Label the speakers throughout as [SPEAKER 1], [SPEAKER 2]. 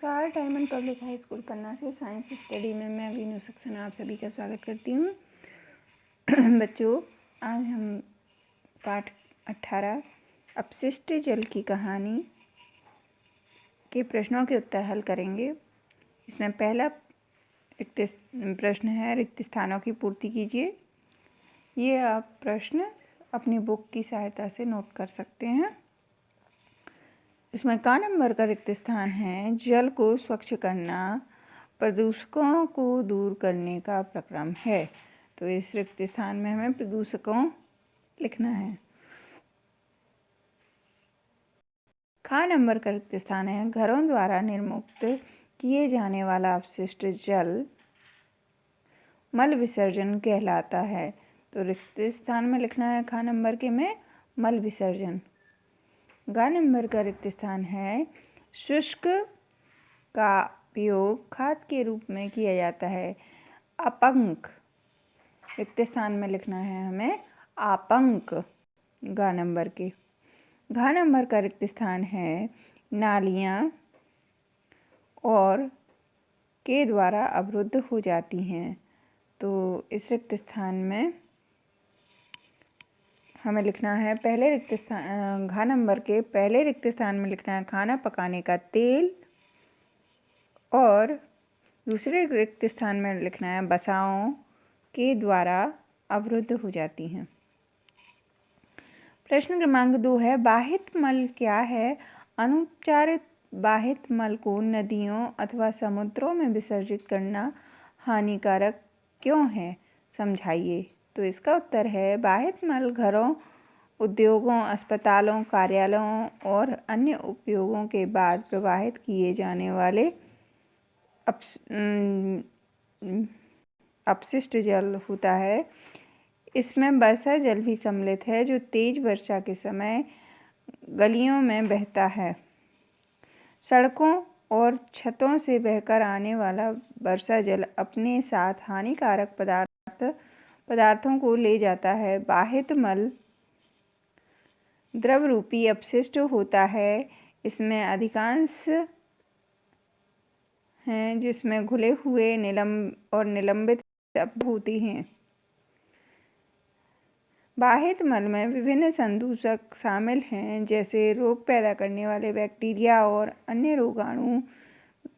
[SPEAKER 1] नमस्कार। Diamond public high school पन्ना से science study में मैं वीनू सक्सेना आप सभी का स्वागत करती हूँ। बच्चों, आज हम पाठ 18 अपशिष्ट जल की कहानी के प्रश्नों के उत्तर हल करेंगे। इसमें पहला प्रश्न है, रिक्त स्थानों की पूर्ति कीजिए। ये आप प्रश्न अपनी बुक की सहायता से नोट कर सकते हैं। इसमें क नंबर का रिक्त स्थान है, जल को स्वच्छ करना प्रदूषकों को दूर करने का प्रक्रम है। तो इस रिक्त स्थान में हमें प्रदूषकों लिखना है। ख नंबर का रिक्त स्थान है, घरों द्वारा निर्मुक्त किए जाने वाला अपशिष्ट जल मल विसर्जन कहलाता है। तो रिक्त स्थान में लिखना है ख नंबर के में मल विसर्जन। ग नंबर का रिक्त स्थान है, शुष्क का उपयोग खाद के रूप में किया जाता है। अपंक रिक्त स्थान में लिखना है हमें आपंक ग नंबर के। घ नंबर का रिक्त स्थान है, नालियाँ और के द्वारा अवरुद्ध हो जाती हैं। तो इस रिक्त स्थान में हमें लिखना है पहले रिक्त स्थान, घ नंबर के पहले रिक्त स्थान में लिखना है खाना पकाने का तेल, और दूसरे रिक्त स्थान में लिखना है वसाओं के द्वारा अवरुद्ध हो जाती हैं। प्रश्न क्रमांक 2 है, बाहित मल क्या है? अनुपचारित बाहित मल को नदियों अथवा समुद्रों में विसर्जित करना हानिकारक क्यों है? समझाइए। तो इसका उत्तर है, बाहित मल घरों, उद्योगों, अस्पतालों, कार्यालयों और अन्य उपयोगों के बाद प्रवाहित किए जाने वाले अपशिष्ट जल होता है। इसमें वर्षा जल भी सम्मिलित है, जो तेज वर्षा के समय गलियों में बहता है। सड़कों और छतों से बहकर आने वाला वर्षा जल अपने साथ हानिकारक पदार्थों को ले जाता है। बाहित मल द्रव रूपी अपशिष्ट होता है। इसमें अधिकांश हैं जिसमें घुले हुए निलंबित होती हैं। बाहित मल में विभिन्न संदूषक शामिल हैं, जैसे रोग पैदा करने वाले बैक्टीरिया और अन्य रोगाणु।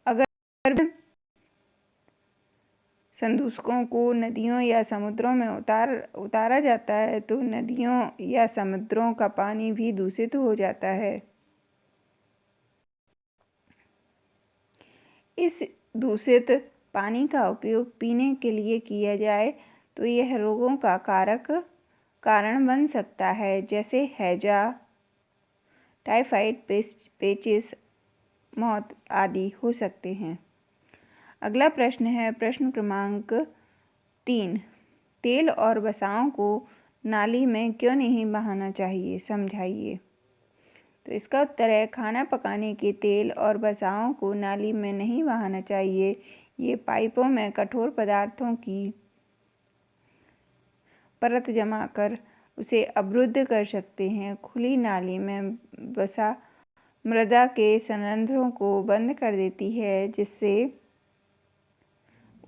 [SPEAKER 1] अगर संदूषकों को नदियों या समुद्रों में उतारा जाता है तो नदियों या समुद्रों का पानी भी दूषित हो जाता है। इस दूषित पानी का उपयोग पीने के लिए किया जाए तो यह रोगों का कारण बन सकता है, जैसे हैजा, टाइफाइड, पेचिस, मौत आदि हो सकते हैं। अगला प्रश्न है, प्रश्न क्रमांक 3, तेल और वसाओं को नाली में क्यों नहीं बहाना चाहिए? समझाइए। तो इसका उत्तर है, खाना पकाने के तेल और वसाओं को नाली में नहीं बहाना चाहिए। ये पाइपों में कठोर पदार्थों की परत जमा कर उसे अवरुद्ध कर सकते हैं। खुली नाली में वसा मृदा के संरंध्रों को बंद कर देती है, जिससे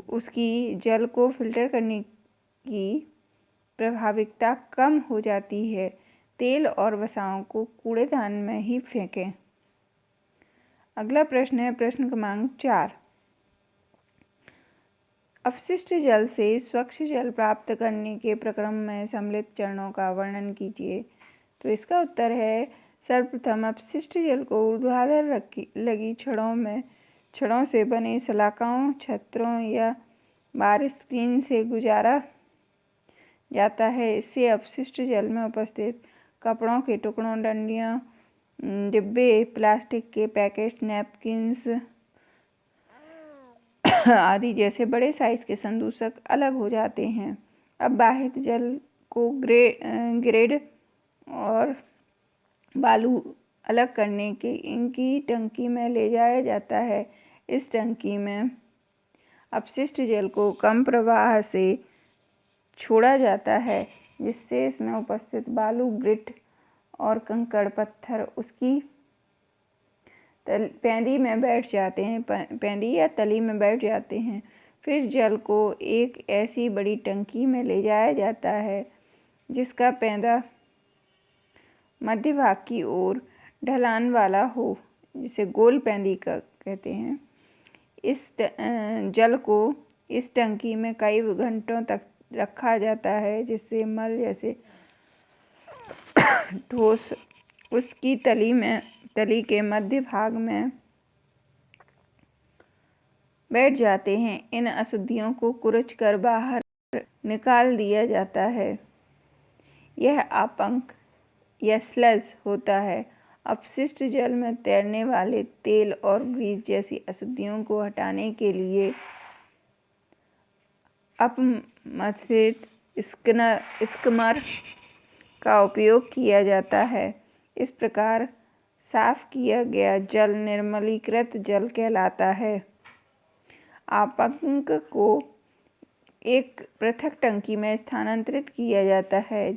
[SPEAKER 1] उसकी जल को फिल्टर करने की प्रभाविकता कम हो जाती है। तेल और वसाओं को कूड़ेदान में ही फेंकें। अगला प्रश्न है, प्रश्न क्रमांक 4, अपशिष्ट जल से स्वच्छ जल प्राप्त करने के प्रक्रम में सम्मिलित चरणों का वर्णन कीजिए। तो इसका उत्तर है, सर्वप्रथम अपशिष्ट जल को ऊर्ध्वाधर लगी छड़ों से बने सलाखाओं, छत्रों या बार स्क्रीन से गुजारा जाता है। इससे अपशिष्ट जल में उपस्थित कपड़ों के टुकड़ों, डंडियों, डिब्बे, प्लास्टिक के पैकेट, नैपकिन्स आदि जैसे बड़े साइज के संदूषक अलग हो जाते हैं। अब बाहित जल को ग्रेड और बालू अलग करने के इनकी टंकी में ले जाया जाता है। इस टंकी में अपशिष्ट जल को कम प्रवाह से छोड़ा जाता है, जिससे इसमें उपस्थित बालू, ग्रिट और कंकड़ पत्थर उसकी पेंदी में बैठ जाते हैं, पेंदी या तली में बैठ जाते हैं। फिर जल को एक ऐसी बड़ी टंकी में ले जाया जाता है जिसका पैंदा मध्य भाग की ओर ढलान वाला हो, जिसे गोल पेंदी का कहते हैं। इस जल को इस टंकी में कई घंटों तक रखा जाता है, जिससे मल जैसे ठोस उसकी तली के मध्य भाग में बैठ जाते हैं। इन अशुद्धियों को कुरच कर बाहर निकाल दिया जाता है। यह अपंक या स्लज होता है। अपशिष्ट जल में तैरने वाले तेल और ग्रीस जैसी अशुद्धियों को हटाने के लिए अपमथित स्किमर का उपयोग किया जाता है। इस प्रकार साफ किया गया जल निर्मलीकृत जल कहलाता है। अपंक को एक पृथक टंकी में स्थानांतरित किया जाता है,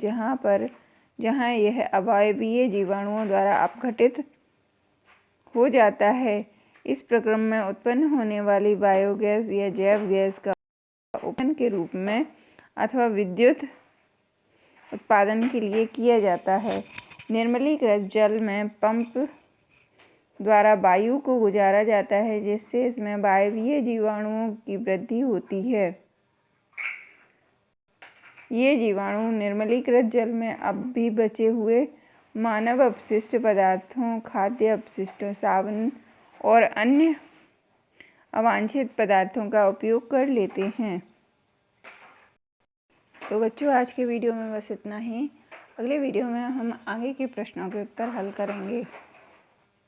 [SPEAKER 1] जहाँ यह अवायवीय जीवाणुओं द्वारा अपघटित हो जाता है। इस प्रक्रम में उत्पन्न होने वाली बायोगैस या जैव गैस का उपयोग के रूप में अथवा विद्युत उत्पादन के लिए किया जाता है। निर्मलीकृत जल में पंप द्वारा वायु को गुजारा जाता है, जिससे इसमें वायवीय जीवाणुओं की वृद्धि होती है। ये जीवाणु निर्मलीकृत जल में अब भी बचे हुए मानव अपशिष्ट पदार्थों, खाद्य अपशिष्टों, साबुन और अन्य अवांछित पदार्थों का उपयोग कर लेते हैं। तो बच्चों, आज के वीडियो में बस इतना ही। अगले वीडियो में हम आगे के प्रश्नों के उत्तर हल करेंगे।